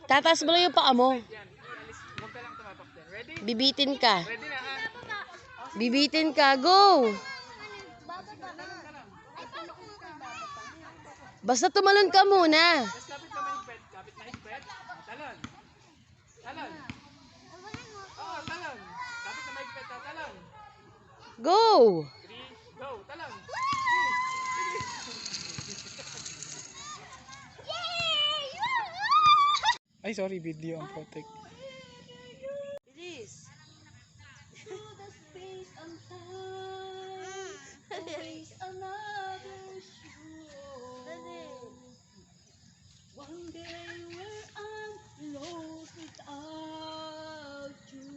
Tatas mo lang yung paa mo. Huwag ka lang tumapak din. Ready? Bibitin ka. Ready na ha? Bibitin ka. Go! Basta tumalon ka muna. Tapos kapit na mahigpit. Kapit na mahigpit. Talon. Talon. Oo, talon. Kapit na mahigpit. Talon. Go! 3, go. Talon. Ay, sorry, video ang protect. Bilis.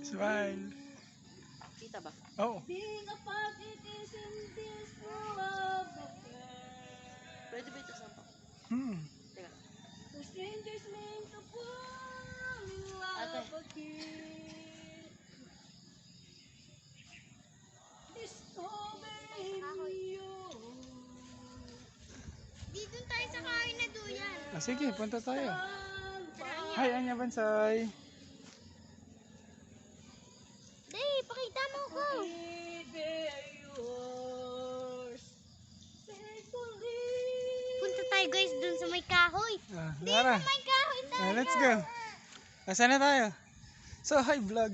Smile. Kita ba? Oo. Pwede ba ito sa pa? Teka. Ate. Dito tayo sa kain na duyan. Sige, punta tayo. Hi, Anya Bansay. Dali, pakita mo ko. Punta tayo guys dun sa may kahoy. Tara. May kahoy tayo. Let's go. Nasaan na tayo? So, hi vlog.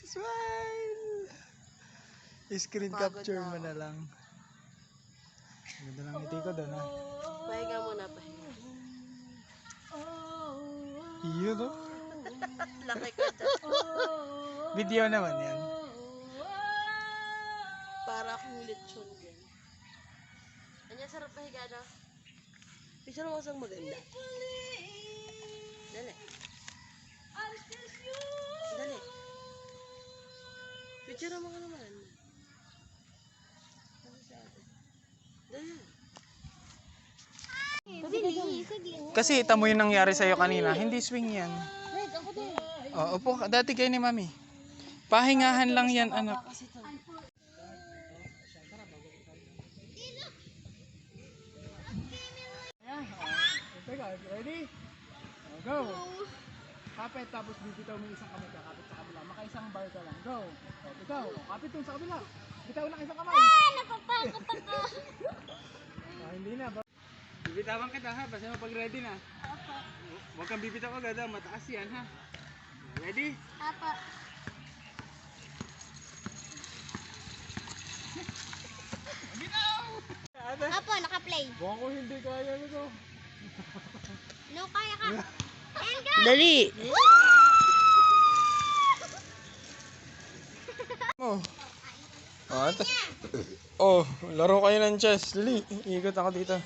Smile. Screen Pagod capture na mo ako. na lang. Ganda ng ngiti ko doon ha. Pahinga muna, pahinga. Iyo to. Laki ko dyan. Video naman yan. Para akong lechon din. Anya, sarap pahiga na. Picture mo kasang maganda. Dali. Dali. Picture mo ka naman. Dali. Dali, sige. Kasi tamo yung nangyari sa'yo kanina. Hindi swing yan. Oo, upo ka. Dati kayo ni Mami. Pahingahan lang yan, anak. Kasi ito. Ready? Go! Kapit tapos bibitaw mo isang kamay ka. Kapit sa kabila. Makaisang bar ka lang. Go! Bitaw. Kapit yung sa kabila. Bitaw lang isang kamay. Napapagod ako. Hindi na. Bibitawan kita ha. Basta pag ready na. Apo. Huwag kang bibitaw agad ha. Mataas yan ha. Ready? Apo. Apo, naka-play. Buwan ko hindi kaya nito. No, kaya ka. And go! Dali. Oh. Oh, laro kayo ng chess. Dali, ikot ako dito.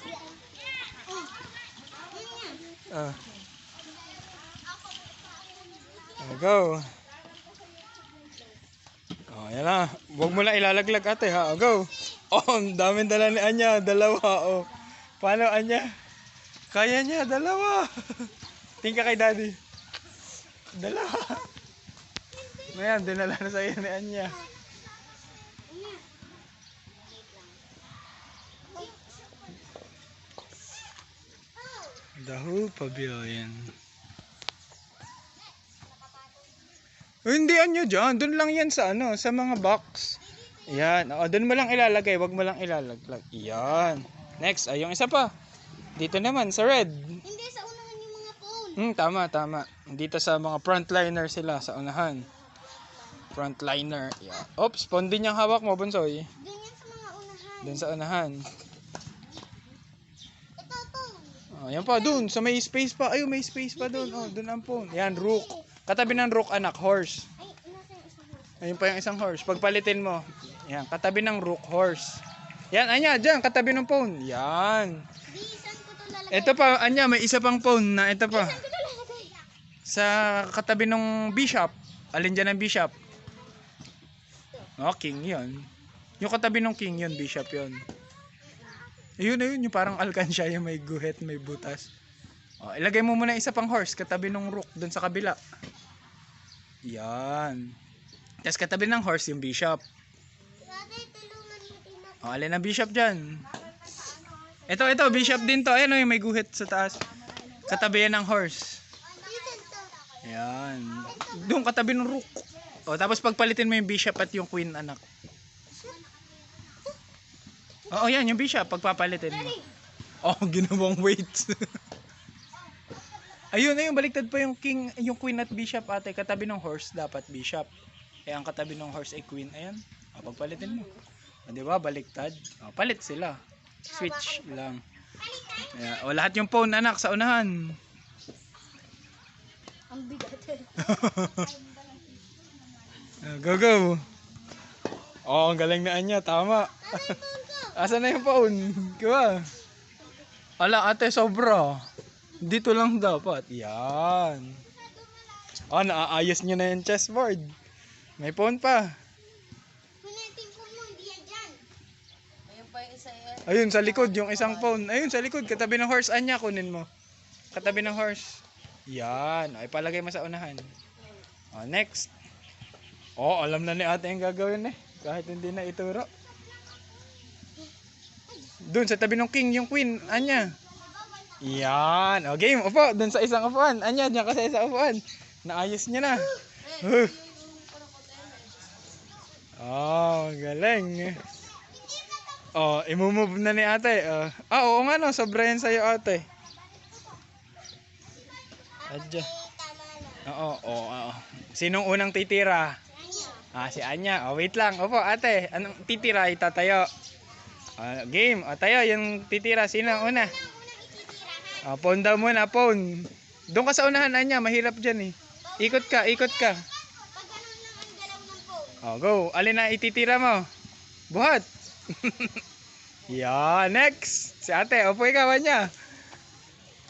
Ah. Go. Oh, yan na. Huwag mo lang ilalaglag ate ha. Oh, go. Oh, ang daming dala ni Anya. Dalawa. Oh. Paano Anya? Kaya niya. Dalawa. Tingka kay daddy. Dalawa. Ngayon, dinala na sa'yo ni Anya. The whole pavilion. Oh, hindi Anya dyan. Doon lang yan sa ano, sa mga box. Yan. O, doon mo lang ilalagay. Wag mo lang ilalaglag. Yan. Next, ay yung isa pa. Dito naman, sa red. Hindi, sa unahan yung mga phone. Tama. Dito sa mga frontliner sila, sa unahan. Frontliner. Yeah. Oops, phone din yung hawak mo, Bunsoy. Doon yan sa mga unahan. Doon sa unahan. Ito, phone. Oh, yan pa, doon. Sa may space pa. Ayun, may space pa doon. Oh, doon ang phone. Yan, rook. Katabi ng rook, anak, horse. Ay, nasa yung isang horse. Ayun pa yung isang horse. Pagpalitin mo. Yan, katabi ng rook, horse. Yan, Anya, dyan, katabi ng phone. Yan. Di, saan ko ito lalagay? Ito pa, Anya, may isa pang phone na ito pa. Saan ko ito lalagay? Sa katabi ng bishop. Alin dyan ang bishop? Oh, king yun. Yung katabi ng king yun, bishop yun. Ayun, yung parang alkansya, yung may guhit, may butas. Oh, ilagay mo muna isa pang horse, katabi ng rook, dun sa kabila. Yan. Tapos katabi ng horse, yung bishop. Tatay, tulungan mo din ako. Oh, alin ang bishop dyan? Ito, bishop din to. Ayan o, yung may guhit sa taas. Katabi yan ng horse. Ayan. Doon katabi ng rook. O, tapos pagpalitin mo yung bishop at yung queen, anak. Oo, yan, yung bishop, pagpapalitin mo. Oh, ginawang weights. Ayun, baliktad pa yung king, yung queen at bishop, ate. Katabi ng horse, dapat bishop. Eh, ang katabi ng horse ay queen. Ayan. O, pagpalitin mo. O, diba, baliktad. O, palit sila. Switch lang. Ayan. O, lahat yung pawn, anak, sa unahan. Ang bigat. Go, go. Oh, ang galing na niya. Tama. Asan na yung pawn? Kuha. Ala, ate, sobra. Dito lang dapat. Yan. Oh, naaayos nyo na yung chessboard. May pawn pa. Ayun pa yung isa yan. Ayun, sa likod, yung isang pawn. Ayun, sa likod. Katabi ng horse. Anya, kunin mo. Katabi ng horse. Yan. Ay, palagay mo sa unahan. Oh, next. Oh, alam na ni ate yung gagawin eh. Kahit hindi na ituro. Doon sa tabi ng king, yung queen. Anya. Yan. O, game. Upo. Doon sa isang upuan. Anya, dyan ka sa isang upuan. Naayos niya na. Oh, galing. Oh, imumove na ni ate. Oo nga no. Sobra yan sa'yo ate. Adya. Oo. Sinong unang titira? Si Anya. Oh, wait lang. Opo, ate. Anong titira? Itatayo. Game. O, tayo. Yung titira. Sino ang una? Pawn daw muna. Pawn. Doon ka sa unahan, Anya. Mahirap dyan eh. Ikot ka. Go. Alin na ititira mo? Buhat. Next. Si ate. Opo, ikaw, Anya.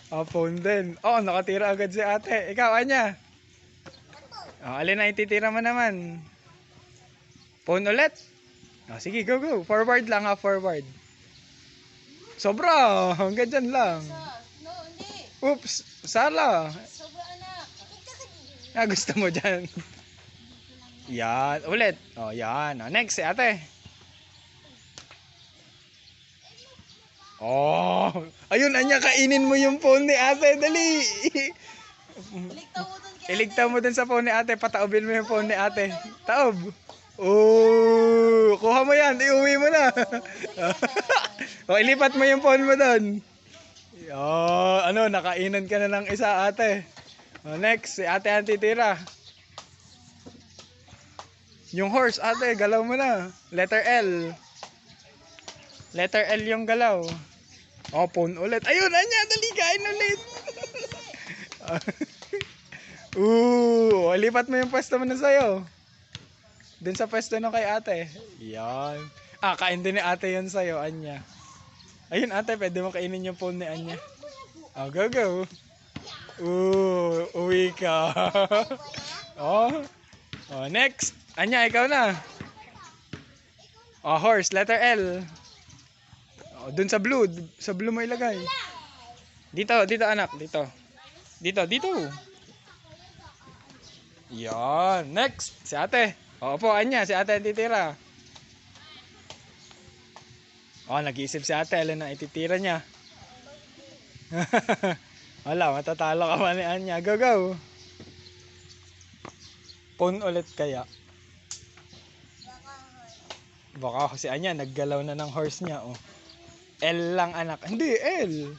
Pawn din. Nakatira agad si ate. Ikaw, Anya. Alin na ititira mo naman? Pawn ulit. Sige, go. Forward lang forward. Sobra. Hanggang dyan lang. No, hindi. Oops. Sala. Sobra anak. Gusto mo dyan. Yan. Ulit. Yan. Next, si ate. Ayun, Anya, kainin mo yung phone ni ate. Dali. Iligtaw mo dun sa phone ni ate. Pataobin mo yung phone ni ate. Taob. Kuha mo yan. Iuwi mo na. Ilipat mo yung phone mo dun. Nakainan ka na ng isa, ate. Next, si ate ang titira. Yung horse, ate, galaw mo na. Letter L. Letter L yung galaw. Phone ulit. Ayun, Anya, dali, kain ulit. Lipat mo yung pwesto mo na sa'yo. Dun sa pwesto na kay ate. Yan. Kain din ni ate yun sa'yo, Anya. Ayun, ate, pwede mo kainin yung phone ni Anya. Go. Uwi ka. Next. Anya, ikaw na. Horse, letter L. Dun sa blue. Sa blue mo ilagay. Dito, anak. Dito. Yan. Next. Si ate. Opo, Anya. Si ate ang titira. Nag-iisip si ate. Alin na ititira niya. Wala, matatalo ka man ni Anya. Go. Pawn ulit kaya. Baka si Anya naggalaw na ng horse niya. L lang, anak. Hindi, L.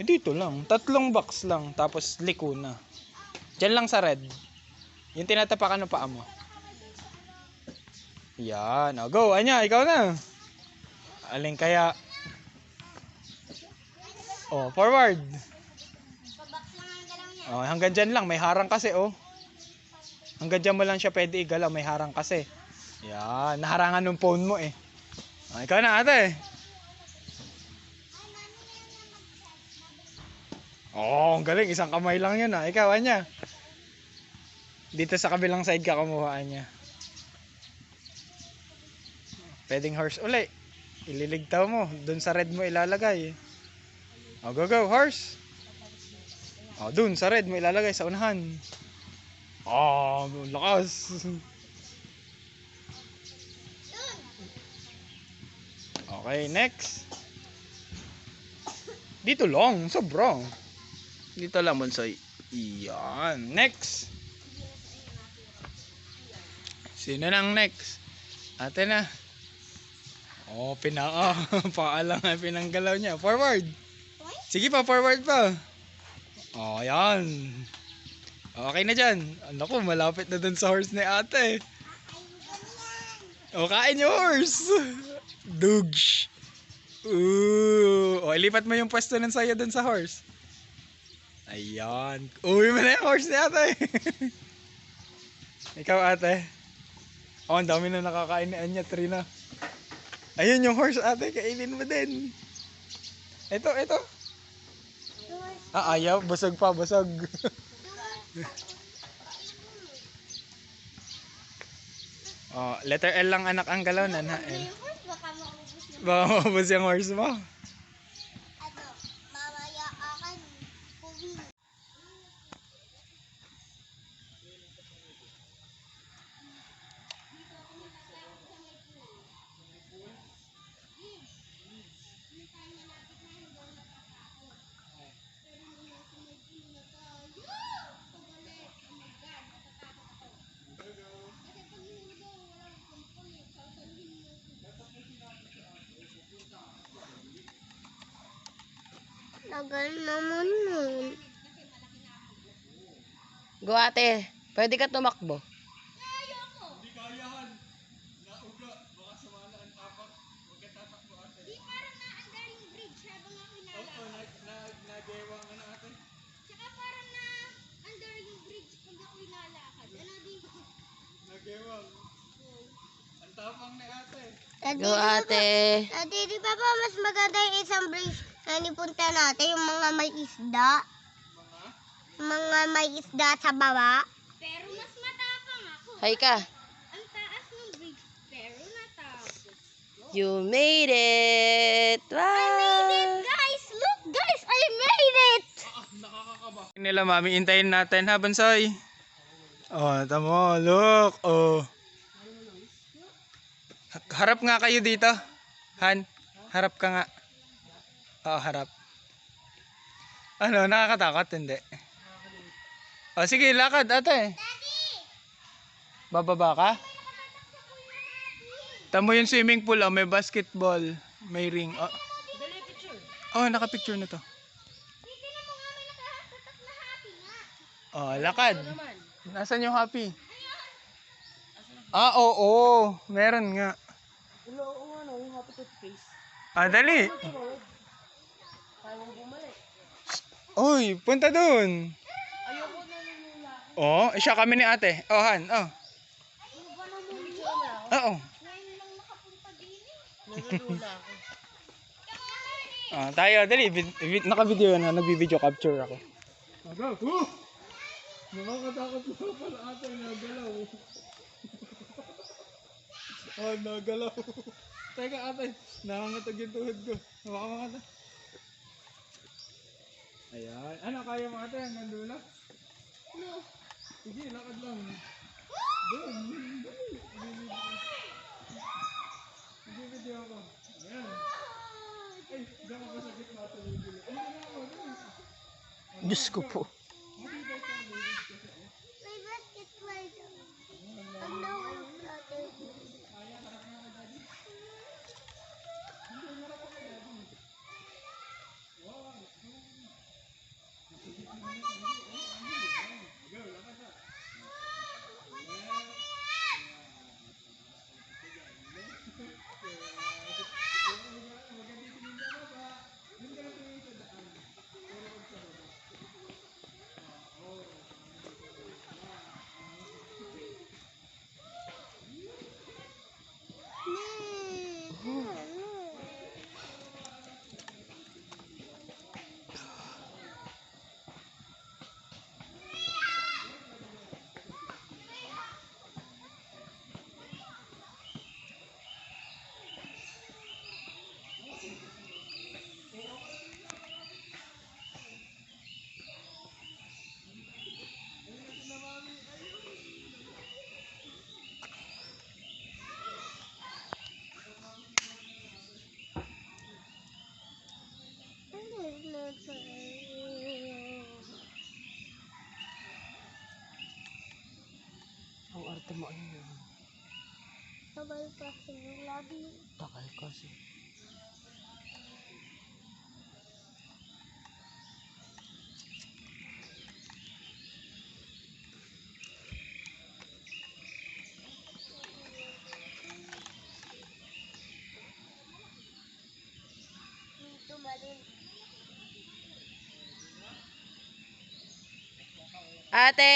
Dito lang. 3 box lang. Tapos liko na. Diyan lang sa red. Yung tinatapakan ng paa mo. Yan. Go, Anya. Ikaw na. Alin kaya? Forward. Hanggang dyan lang. May harang kasi, Hanggang dyan mo lang siya pwede igalaw. May harang kasi. Yan. Naharangan ng phone mo, ikaw na, ate. Ang galing. Isang kamay lang yun, Ikaw, Anya. Dito sa kabilang side ka kumuha, Anya. Pwedeng horse uli. Ililigtaw mo. Dun sa red mo ilalagay. Go, horse. Dun sa red mo ilalagay sa unahan. Lakas. Okay, next. Dito lang, sobra. Dito lang, Bonsoy. Iyan. Next. Sino nang next? Ate na. Oh, paalang nga pinanggalaw niya. Forward. Sige pa, forward pa. Oh, ayan. Okay na dyan. Naku, malapit na dun sa horse ni ate. O, kain yung horse. Dugsh. O, ilipat mo yung pwesto ng sayo dun sa horse. Ayan. Uwi mo na yung horse ni ate. Ikaw ate. Oh, ang dami na nakakain ni Anya, Trina. Ayun yung horse ate, kainin mo din. Ito. Ayaw. Busog pa, busog. Oh, letter L lang anak ang galaw na na. L. Baka maubos yung horse mo. Mamaya akan uwi. Tagal naman nun. Go ate. Pwede ka tumakbo. Hindi kayahan. Nauga. Baka sumala ang tapak. Huwag ka tatakbo ate. Di parang na-under yung bridge habang ako Oo, nagewang ano ate. Tsaka parang na-under yung bridge pag ako ilalakad. Ano din? Nagewang. Ang tapang ni ate. Go ate. Ate, di ba ba mas maganda yung isang bridge na nipunta natin, yung mga may isda? Mga may isda sa baba? Pero mas matapang ako. Hi ka. Ang taas ng bridge, pero natapos. You made it. Wow. I made it, guys! Look, guys! I made it! Nila mami, intayin natin ha, Bonsoy. Oh, tamo, look. Oh. Harap nga kayo dito. Han, harap ka nga. Oo, harap. Ano, nakakatakot? Hindi. O, sige, lakad, ate. Bababa ka? Tamo yung swimming pool, oh, may basketball, may ring. Oh, nakapicture na to. Hindi na mo nga may nakatatak na happy nga. Oh, lakad. Nasaan yung happy? Ah, oo. Meron nga. Ah, dali. Uy, punta dun. Oh, siya kami ni ate. Oh, Han. Oh. Oo. Ngayon lang nakapunta din eh. Tayo, dali. Naka-video na. Nagbi-video capture ako. Agaw. Nakakatakot na pala ate. Nagalaw. Nagalaw. Teka ate. Nakangatag yung tuhod ko. Hawakan mo ate. Ayan. Ano, kaya mo ate? Hanggang dulo? No. Sige, lakad lang. Doon. Video ako. Ayan. Ay, diyan ka ba sa gitna ito? Diyos ko po. May basketball daw. Ang lawak natin. tagal kasi lagi. Takal kasi. Tumalon. Ate!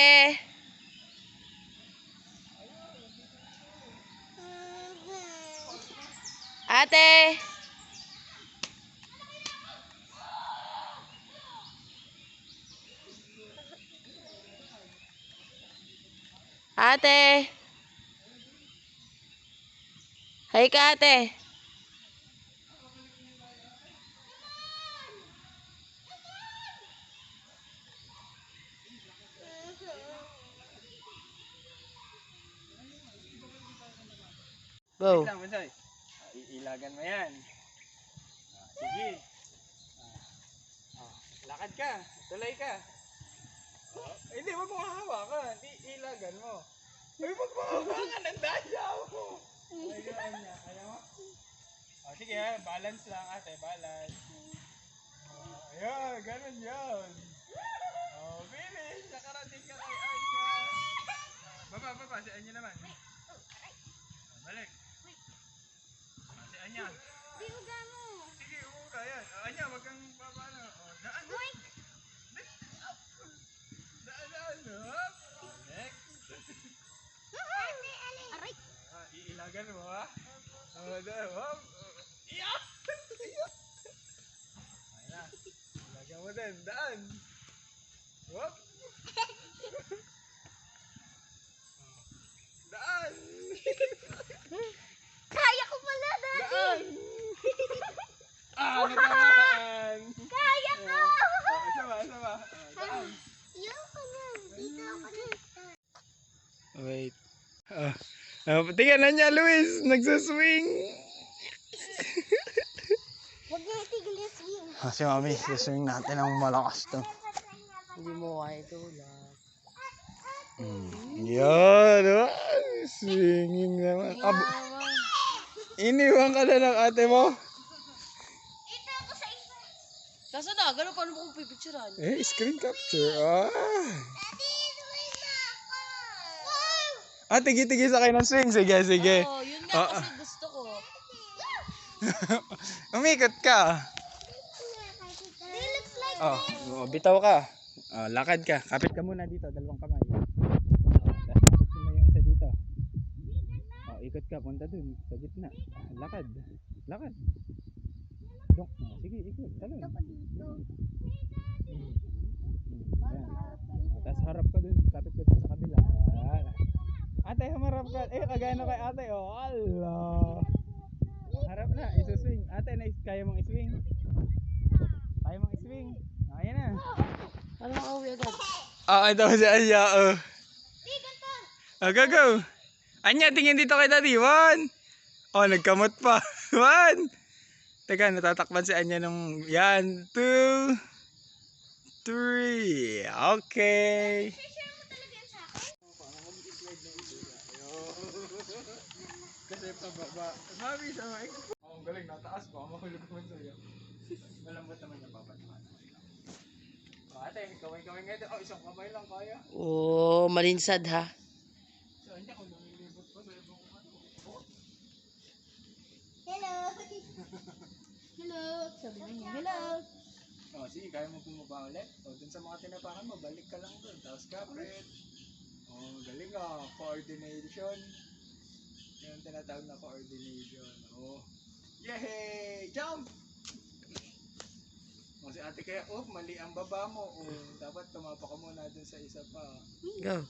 Ate! Ate! Hay ka, ate! Go! Wait lang, Bunsoy. Iilagan mo yan. Sige. Lakad ka. Tulay ka. Hindi, wag mo hahawakan. Ilagan mo. Uy, wag mo hahawakan. Ang daya mo. Ayun niya. Kaya mo? Sige ha. Balance lang ate. Balance. Ayun. Ganun yun. Bilis. Nakarating ka kay Anya. Baba. Si Anya naman. Balik. Si Anya. Di uga mo. Sige, uga yan. Anya, wag kang paano. Daan. Daan. Hop. Next. Aray. Iilagan mo ha. Daan. Hop. Iyak. Ayun na. Ilagan mo din. Daan. Hop. Daan. Kaya ko pala dati. Daan. Natamaan. Kaya ko. Sama. Daan. Yung ko na. Dito ako na. Wait. Tingnan na niya, Luis. Nagsaswing. Huwag niya itigil yung swing. Si Mami, swing natin ang malakas to. Hindi mo kaya tulad. Yan. Swinging naman. Iniwan ka na ng ate mo. Ito ako sa isa. Kaso na, gano'n paano mo kong pipicturean? Screen capture. Daddy, swing na ako. Tigi-tigi sa kayo ng swing. Sige. Oo, yun nga kasi gusto ko. Umikot ka. They looks like Bitaw ka. Lakad ka. Kapit ka muna dito. Dalawang kamay. Tapos mo yung isa dito. Ikot ka. Punta dun. Sa gitna. Lakad. Sige, ikot. Talon. Tapos harap ka dun. Kapit ka dun sa kabila. Ate, humarap ka. Kagaya na kay ate. Allah. Harap na. Isuswing. Ate, kaya mong iswing? Kaya mong iswing? Ayan na. Ano ang uwi agad? Ito si Anya. Go. Anya, tingin dito kay Daddy. 1. Nagkamot pa. 1. Teka, natatakpan si Anya nung... Yan. 2. 3. Okay. share mo talaga yan sa akin. Kasi pababa. Sabi sa mic. Ang galing, nataas pa. Mahulog naman sa'yo. Malambot naman yung papatakan. Ate, kamay-kamay nga. Isang kamay lang kaya. Oo, malinsad ha. So, hindi ako namilibot pa sa ibang ano. Hello. Hello. Sabi niya, hello. Sige, kaya mo bumaba ulit. Dun sa mga tinapakan mo, balik ka lang dun. Tapos kapit. Galing coordination. Yung tinatawag na coordination. Yay! Jump! Si ate kaya, mali ang baba mo. Dapat tumapa ka muna dun sa isa pa. Go.